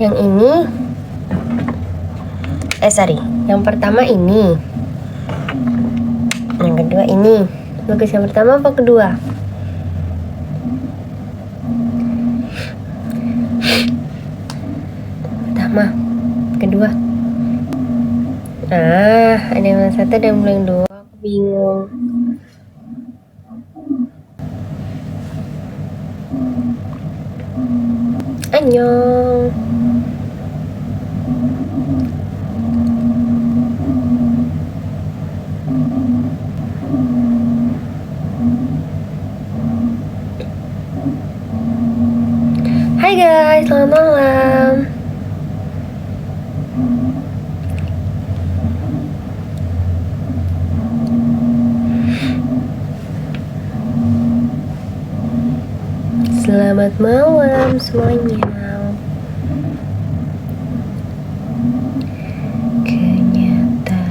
Yang ini, yang pertama ini, yang kedua ini. Bagus yang pertama apa kedua? Pertama, kedua. Ada yang bilang satu, ada yang bilang dua. Aku bingung. Annyeong. Hai guys, selamat malam. Selamat malam semuanya. Kenyataan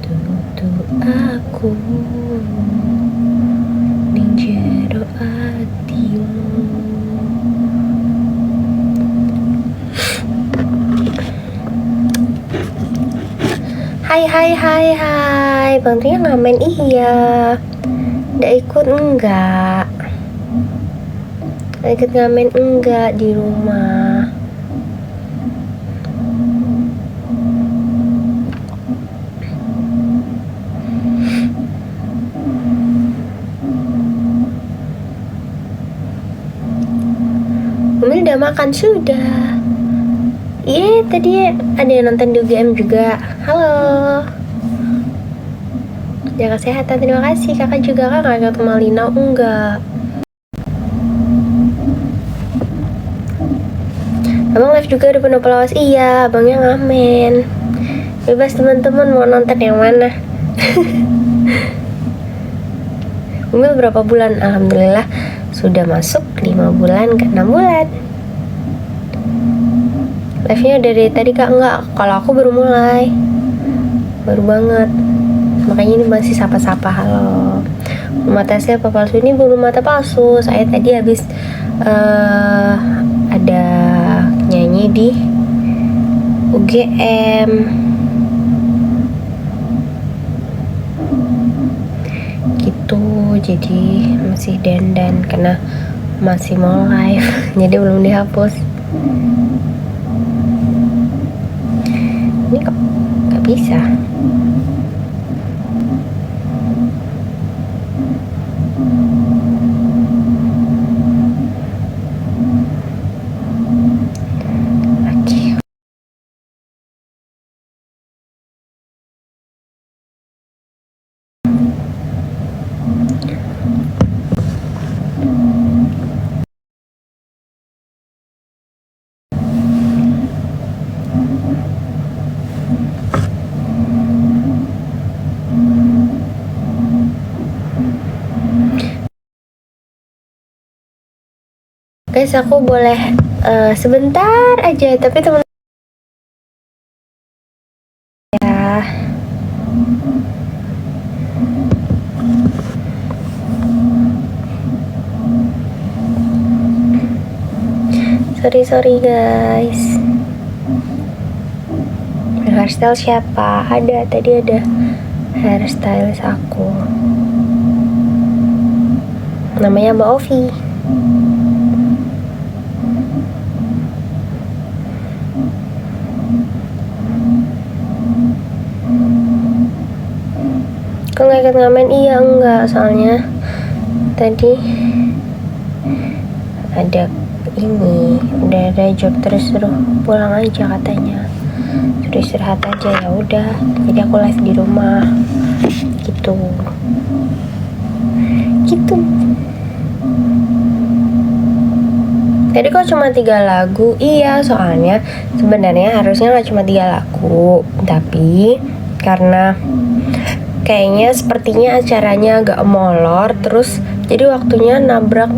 tutup aku ning jero atimu. Hai Bang Ria ngamen iya. Nggak ikut enggak? Nggak ikut ngamen enggak di rumah? Umil udah makan sudah. Iya, tadi ada yang nonton di UGM juga. Halo. Jaga kesehatan, terima kasih. Kakak juga kan nggak ketemu Lina enggak? Abang live juga udah penuh followers. Iya, abangnya ngamen. Bebas teman-teman mau nonton yang mana. Umil berapa bulan? Alhamdulillah sudah masuk 5 bulan ke 6 bulan. Live-nya dari tadi Kak? Enggak, kalau aku baru mulai. Baru banget. Makanya ini masih sapa-sapa. Halo. Mata saya apa palsu? Ini belum mata palsu. Saya tadi habis ada nyanyi di UGM. Gitu, jadi masih dandan karena masih mau live. Jadi belum dihapus. Ini kok gak bisa. Guys, aku boleh sebentar aja, tapi teman ya. Sorry guys. Hairstyle siapa? Ada, tadi ada hairstylist aku. Namanya Mbak Ovi. Kok nggak ikut ngamen? Iya enggak, soalnya tadi ada ini, udah ada job terus suruh pulang aja katanya, suruh istirahat aja. Ya udah, jadi aku live di rumah gitu. Tadi kok cuma 3 lagu? Iya, soalnya sebenarnya harusnya nggak cuma 3 lagu, tapi karena kayaknya sepertinya acaranya agak molor, terus jadi waktunya nabrak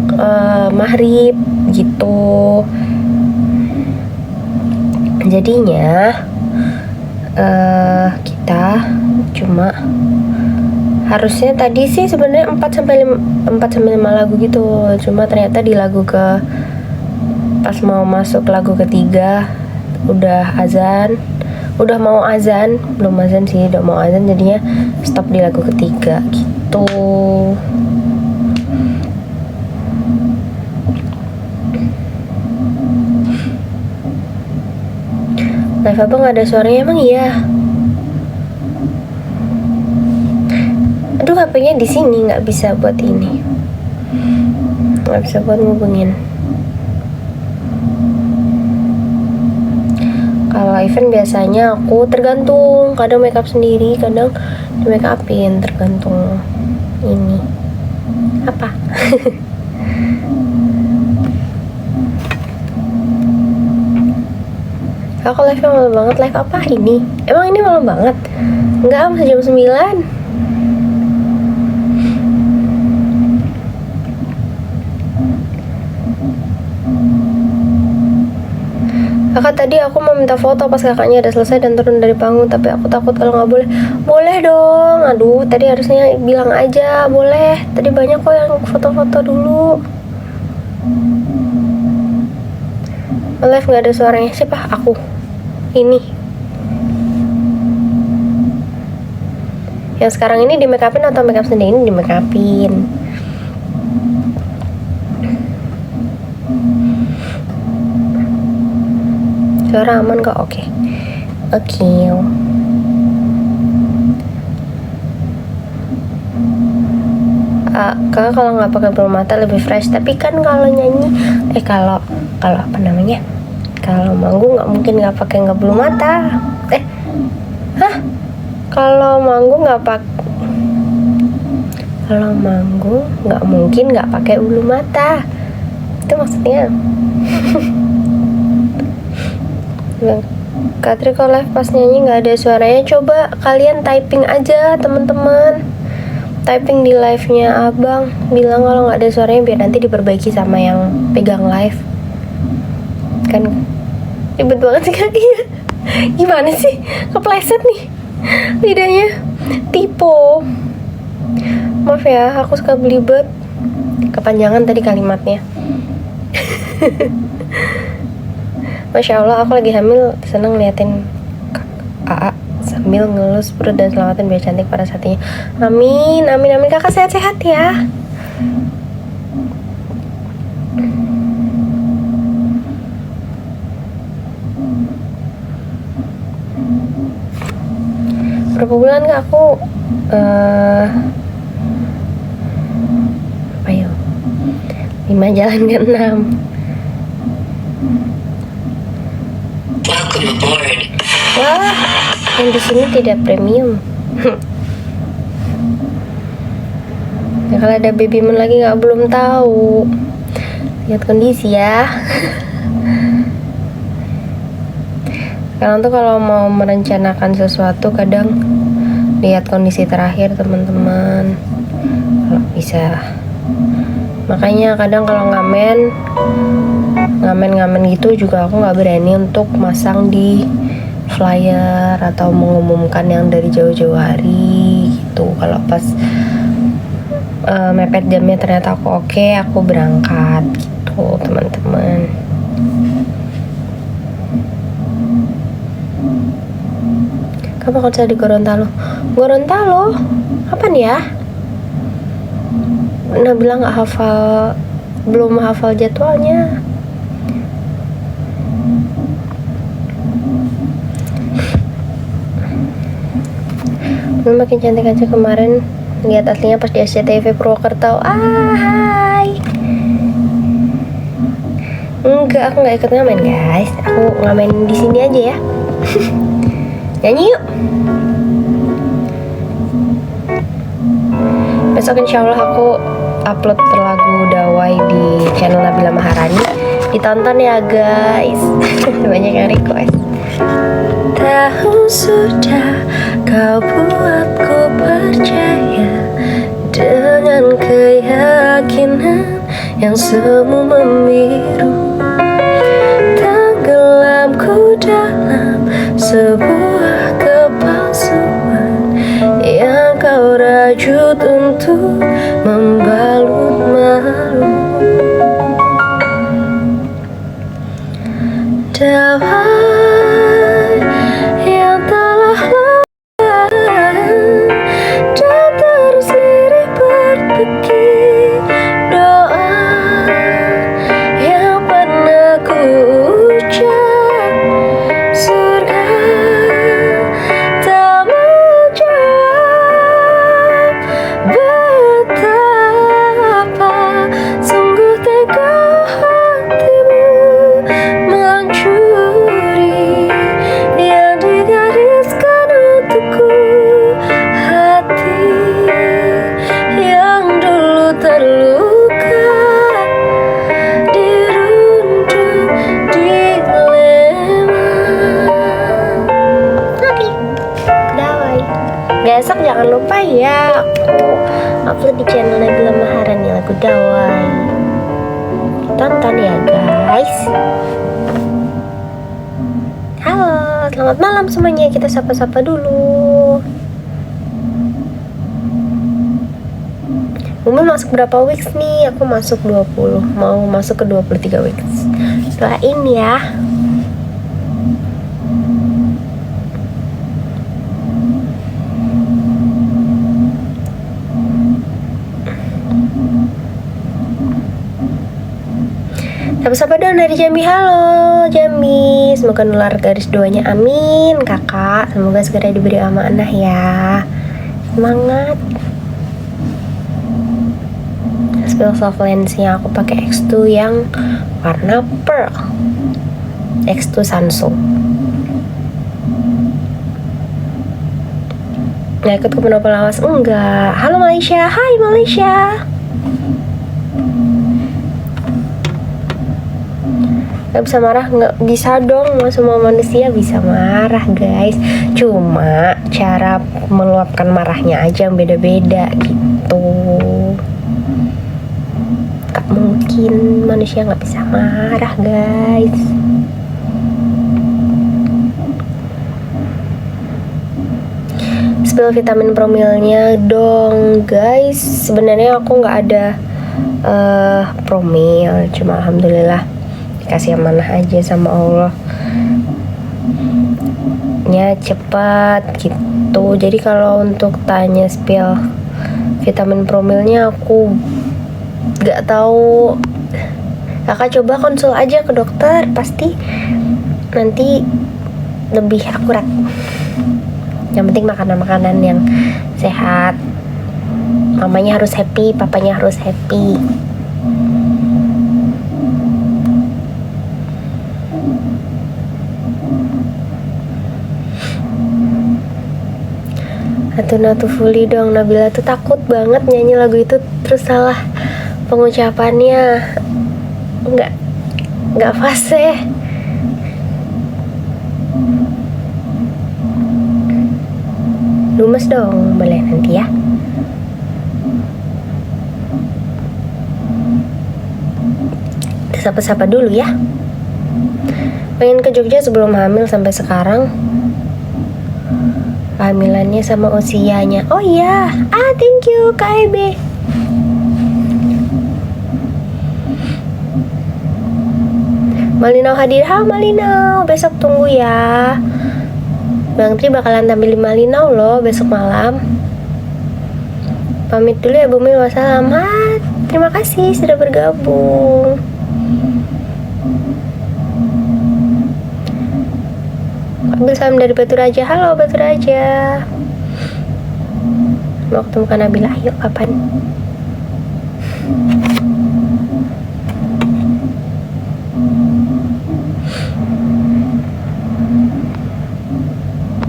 maghrib gitu. Jadinya kita cuma harusnya tadi sih sebenarnya 4 sampai 5 lagu gitu, cuma ternyata di lagu ke Pas mau masuk lagu ketiga udah mau azan, belum azan sih, udah mau azan, jadinya stop di lagu ketiga gitu. Live abang gak ada suaranya emang? Iya. Aduh, HP-nya di sini nggak bisa buat ini, nggak bisa buat ngubungin. Kalau event biasanya aku tergantung, kadang makeup sendiri, kadang di make upin, tergantung ini apa. Aku live-nya malam banget. Live apa ini? Emang ini malam banget? Enggak, masih jam 9. Kakak tadi aku mau minta foto pas kakaknya udah selesai dan turun dari panggung, tapi aku takut kalau nggak boleh. Boleh dong. Aduh, tadi harusnya bilang aja boleh. Tadi banyak kok yang foto-foto dulu. Live nggak ada suaranya. Siapa? Aku. Ini. Yang sekarang ini di make upin atau make up sendiri? Ini di make upin. Suara aman kok? Oke. Kakak kalau nggak pakai bulu mata lebih fresh, tapi kan kalau nyanyi kalau apa namanya, kalau manggung nggak mungkin nggak pakai bulu mata. Kalau manggung nggak mungkin nggak pakai bulu mata, itu maksudnya. Katri kalau live pas nyanyi nggak ada suaranya, coba kalian typing aja teman-teman, typing di live-nya abang, bilang kalau nggak ada suaranya biar nanti diperbaiki sama yang pegang live. Kan ribet banget sih kakinya. Gimana sih, kepleset nih lidahnya, typo. Maaf ya, aku suka belibet, kepanjangan tadi kalimatnya. Masya Allah, aku lagi hamil, seneng liatin AA sambil ngelus perut dan selawatan biar cantik pada saatnya. Amin, amin, amin. Kakak sehat-sehat ya. Berapa bulan gak aku ayo 5 jalan ke 6. Wah, yang di sini tidak premium. Ya, kalau ada baby moon lagi belum tahu. Lihat kondisi ya. Sekarang tuh kalau mau merencanakan sesuatu kadang lihat kondisi terakhir teman-teman. Kalau bisa. Makanya kadang kalau ngamen gitu juga aku nggak berani untuk masang di flyer atau mengumumkan yang dari jauh-jauh hari gitu. Kalau pas mepet jamnya ternyata aku oke, aku berangkat gitu teman-teman. Kapan konser di Gorontalo? Kapan ya? Bilang belum hafal jadwalnya. Makin cantik aja kemarin lihat aslinya pas di SCTV Purwokerto. Hai. Enggak, aku nggak ikut ngamen guys. Aku ngamen di sini aja ya. Nyanyi yuk. Besok insya Allah aku upload lagu Dawai di channel Nabila Maharani. Ditonton ya guys. Banyak yang request. Tahu sudah kau buatku percaya dengan keyakinan yang semu membiru. Tenggelamku dalam sebuah kepalsuan yang kau rajut untuk membalut malu. jangan lupa ya, aku upload di channel Nabila Maharani lagu Dawai. Tonton ya guys. Halo, selamat malam semuanya. Kita sapa-sapa dulu. Umum masuk berapa weeks nih? Aku masuk 20, mau masuk ke 23 weeks. Doain ya. Sapa-sapa dong dari Jambi. Halo Jambi, semoga nular garis doanya, amin. Kakak, semoga segera diberi amanah ya. Semangat. Spill soft lensnya aku pakai X2 yang warna pearl, X2 Sanso. Nggak ikut ke Penopel Lawas? Enggak. Halo Malaysia, hai Malaysia. Gak bisa marah, nggak bisa dong. Semua manusia bisa marah guys, cuma cara meluapkan marahnya aja yang beda-beda gitu. Gak mungkin manusia nggak bisa marah guys. Spill vitamin promilnya dong guys. Sebenarnya aku nggak ada promil, cuma alhamdulillah kasih amanah aja sama Allah nya cepat gitu. Jadi kalau untuk tanya spill vitamin promilnya aku gak tahu. Kakak coba konsul aja ke dokter, pasti nanti lebih akurat. Yang penting makanan-makanan yang sehat. Mamanya harus happy, papanya harus happy. Natu Fully dong. Nabila tuh takut banget nyanyi lagu itu terus salah pengucapannya, nggak fase. Lumes dong, boleh nanti ya. Sapa-sapa dulu ya. Pengen ke Jogja sebelum hamil, sampai sekarang kehamilannya sama usianya. Oh iya, thank you KIB. Malinau hadir. Malinau, besok tunggu ya. Bang Tri bakalan tampil di Malinau loh besok malam. Pamit dulu ya Bumi, wassalam. Terima kasih sudah bergabung. Ambil salam dari Batu Raja. Halo Batu Raja. Mau ketemu kan Nabila? Yuk, kapan?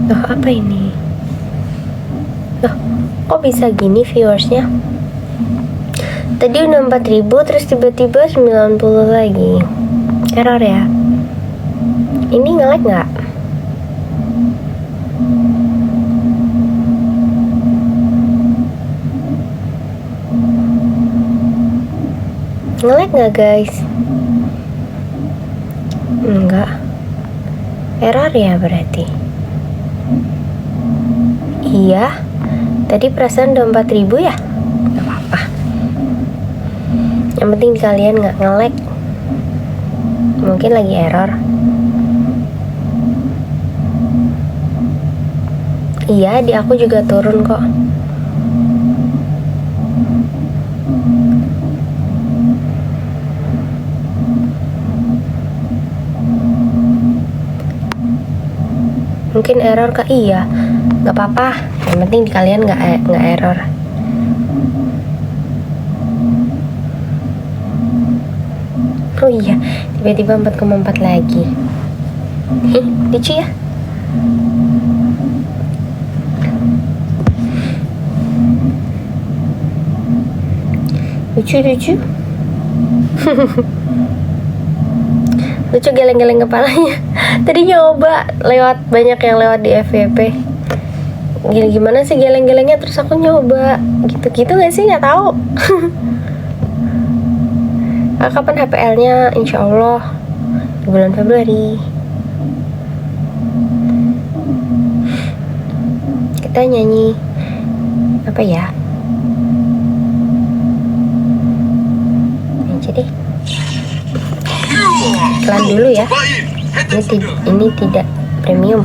Loh, apa ini? Loh, kok bisa gini viewersnya? Tadi udah 4.000 terus tiba-tiba 90 lagi. Error ya? Ini nge-lag nggak? Nge-lag nggak guys? Enggak. Error ya berarti? Iya. Tadi perasaan udah 4.000 ya? Gak apa-apa. Yang penting kalian nggak nge-lag. Mungkin lagi error. Iya, di aku juga turun kok. Mungkin error kak? Iya, nggak apa-apa. Yang penting di kalian nggak error. Oh iya, tiba-tiba 4,4 lagi. Lucu ya? Lucu. Lucu geleng-geleng kepalanya. Tadi nyoba lewat, banyak yang lewat di FYP. gimana sih geleng-gelengnya, terus aku nyoba gitu-gitu nggak sih, nggak tahu. Kapan HPL-nya? Insya Allah di bulan Februari. Kita nyanyi apa ya? Aja deh. Iklan dulu ya. Ini tidak premium.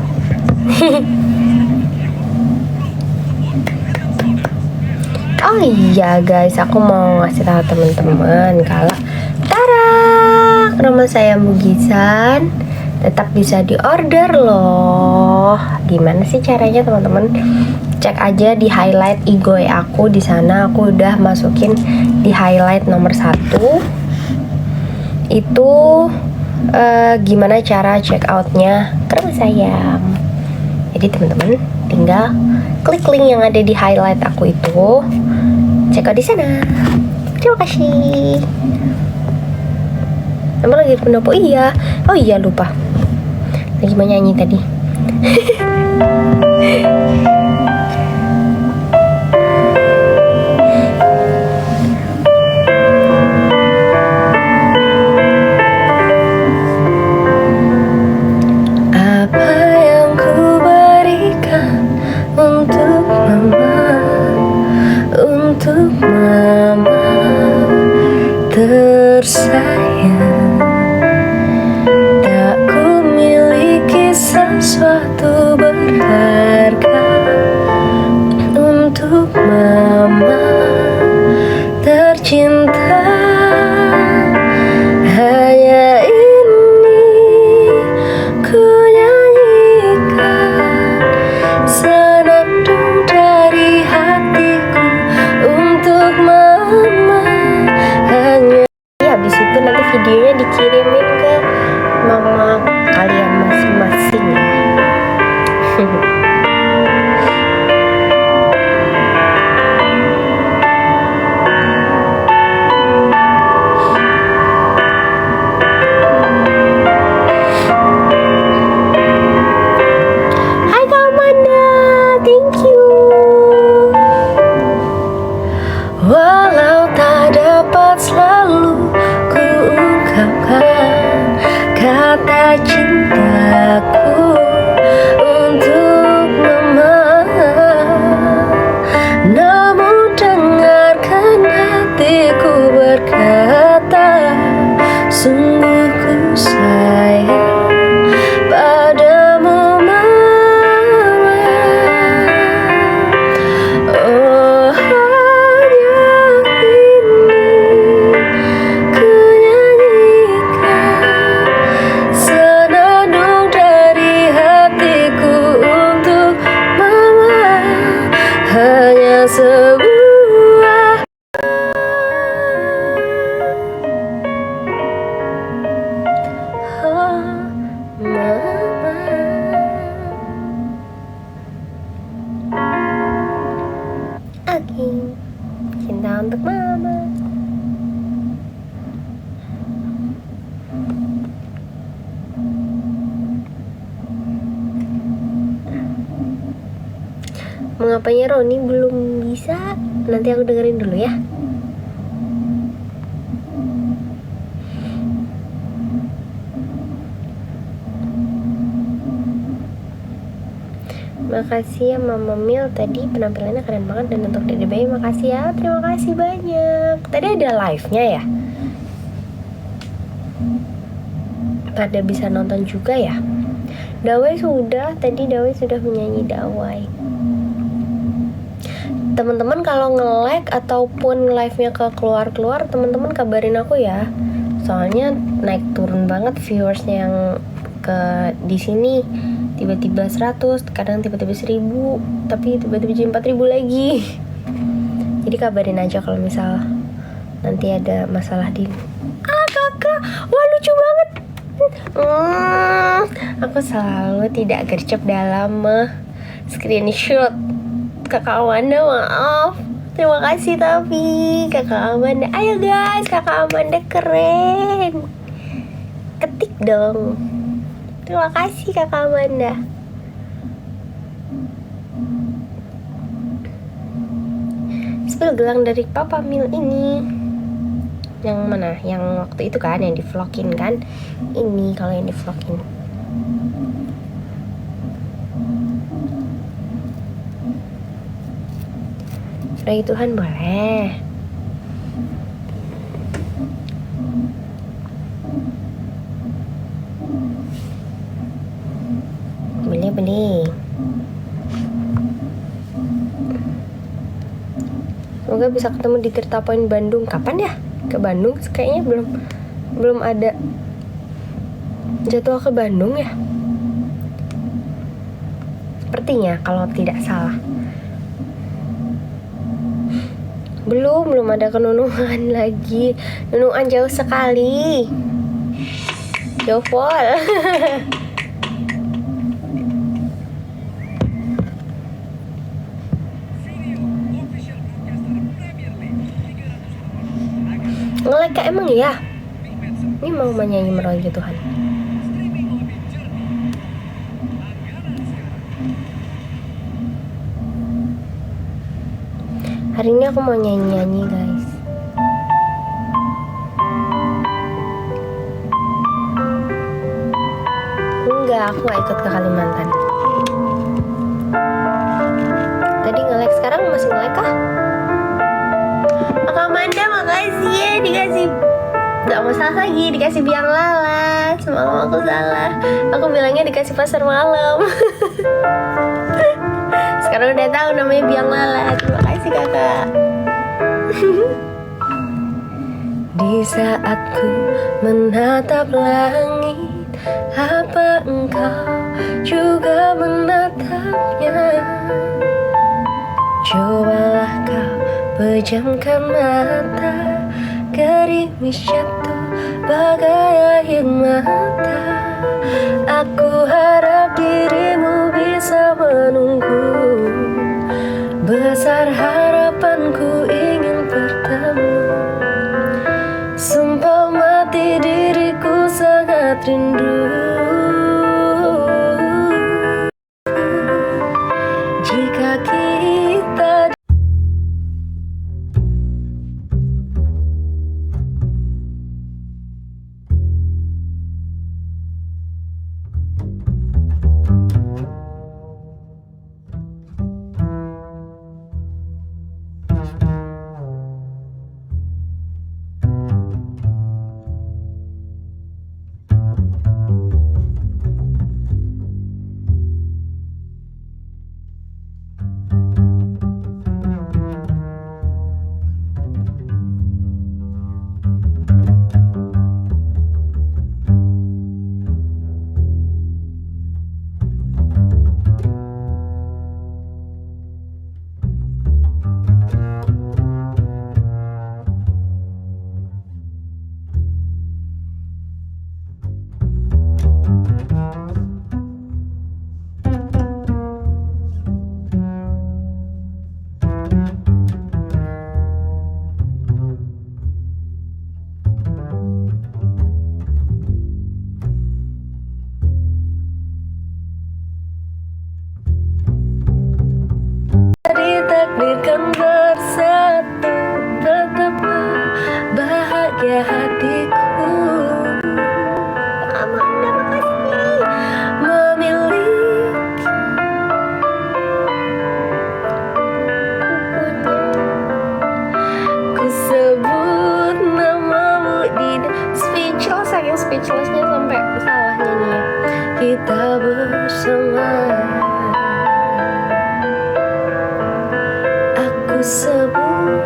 Oh iya guys, aku mau ngasih tahu teman-teman kalau tarak, nama saya Mugisan tetap bisa diorder loh. Gimana sih caranya teman-teman? Cek aja di highlight Igoy aku, di sana aku udah masukin di highlight nomor 1 itu gimana cara check outnya ke rumah saya. Jadi teman-teman tinggal klik link yang ada di highlight aku itu, check out di sana. Terima kasih. Emang lagi pendopo? Iya. Oh iya, lupa. Lagi mau nyanyi tadi. Apa yang ku berikan untuk mama tersayang, tak ku miliki sesuatu berharga untuk mama tercinta. Hanya ini ku nyanyikan senandung dari hatiku untuk mama. Hanya habis itu nanti videonya dikirimin ke mama kalian masing-masing ya. Hai Kak Amanda, thank you. Walau tak dapat selalu ku ungkapkan kata cintaku untuk mama, namun dengarkan hatiku berkata, sungguh ku sayang padamu mama. Oh, hanya ini ku nyanyikan senandung dari hatiku untuk mama. Hanya sebuah mama. Oke, cinta untuk mama. Mengapanya Roni belum bisa? Nanti aku dengerin dulu ya. Makasih ya Mama Mil, tadi penampilannya keren banget. Dan untuk Dede Bayi makasih ya, terima kasih banyak. Tadi ada live-nya ya, pada bisa nonton juga ya. Dawai sudah, tadi Dawai sudah menyanyi Dawai. Teman-teman kalau nge-lag ataupun live-nya ke keluar-keluar, teman-teman kabarin aku ya. Soalnya naik turun banget viewersnya yang ke di sini. Tiba-tiba 100, kadang tiba-tiba 1000, tapi tiba-tiba jadi 4000 lagi. Jadi kabarin aja kalau misal nanti ada masalah di kakak. Wah, lucu banget. Aku selalu tidak gercep dalam screenshot. Kakak Amanda, maaf. Terima kasih tapi Kakak Amanda. Ayo guys, Kakak Amanda keren. Ketik dong. Terima kasih Kakak Amanda. spill gelang dari Papa Mil ini. Yang mana? Yang waktu itu kan, yang di vlogin kan. Ini kalau yang di vlogin. Rai Tuhan boleh. Beli. Semoga bisa ketemu di Tirta Point Bandung. Kapan ya? Ke Bandung kayaknya belum ada jadwal ke Bandung ya. Sepertinya kalau tidak salah. Belum ada ke Nunungan lagi. Nunungan jauh sekali. Jauh pol. Nge-like emang ya? Ini mau menyanyi meronjo Tuhan. Hari ini aku mau nyanyi-nyanyi guys. Enggak, aku gak ikut ke Kalimantan. Tadi nge-like, sekarang masih nge-like kah? Kak Amanda makasih ya, dikasih gak masalah lagi, dikasih biang lalat. Semalam aku salah, aku bilangnya dikasih pasar malam. Sekarang udah tahu namanya biang lalat. Terima kasih kakak. Di saat ku menatap langit, apa engkau juga menatapnya? Cobalah kau pejamkan mata, gerimis jatuh bagai air mata. Aku harap dirimu bisa menunggu. Besar harapanku ingin bertemu. Sumpah mati diriku sangat rindu. Jika kita ditakdirkan bersatu, tetaplah bahagia hatiku. Amanda makasih. Memiliki ku sebut namamu di speechless, saking speechlessnya sampai salah nyanyi. Kita bersama. Aku sebut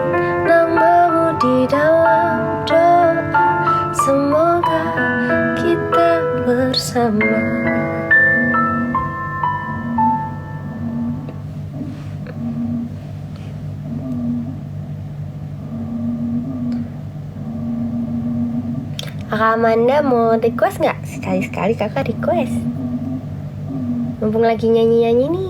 namamu di dalam doa. Semoga kita bersama. Kakak Amanda mau request nggak? Sekali-sekali kakak request. Mumpung lagi nyanyi-nyanyi nih.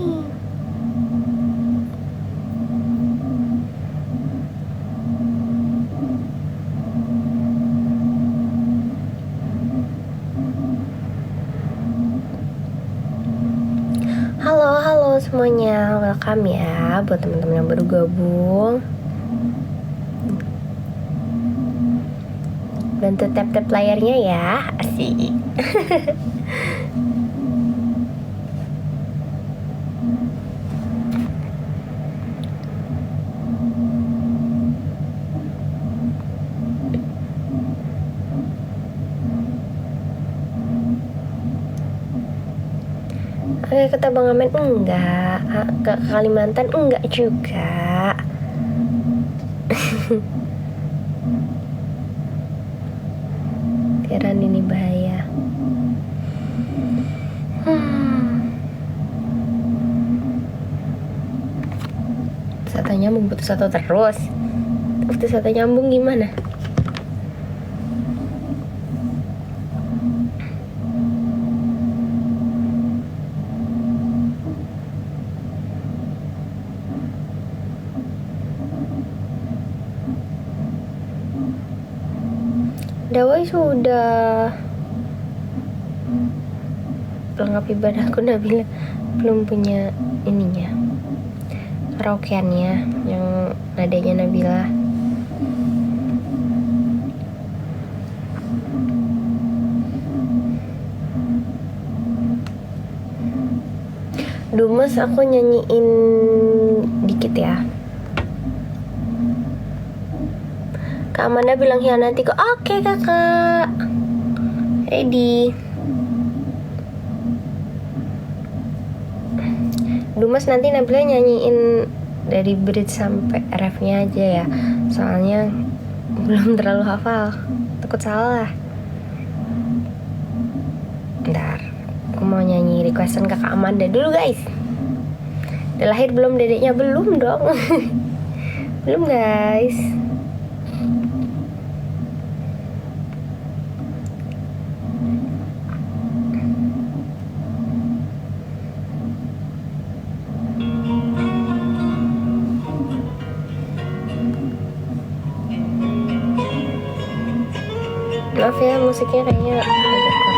Halo semuanya, welcome ya buat teman-teman yang baru gabung. Bantu tap-tap layarnya ya. Asik. Oke, kata Bang Amen enggak. Ke Kalimantan enggak juga. Tiran ini bahaya. Satu nyambung, putus satu terus. Putus satu nyambung gimana? Dawai sudah lengkap ibadahku. Nabila belum punya ininya, karaokeannya yang nadanya Nabila. Dumes aku nyanyiin dikit ya. Kak Amanda bilang hianati kok. Oke kakak, ready. Dumes nanti Nabila nyanyiin dari bridge sampai refnya aja ya, soalnya belum terlalu hafal, takut salah. Bentar, aku mau nyanyi requestan kakak Amanda dulu guys. Udah lahir belum dedeknya? Belum dong. Belum guys. Maaf ya, musiknya kayaknya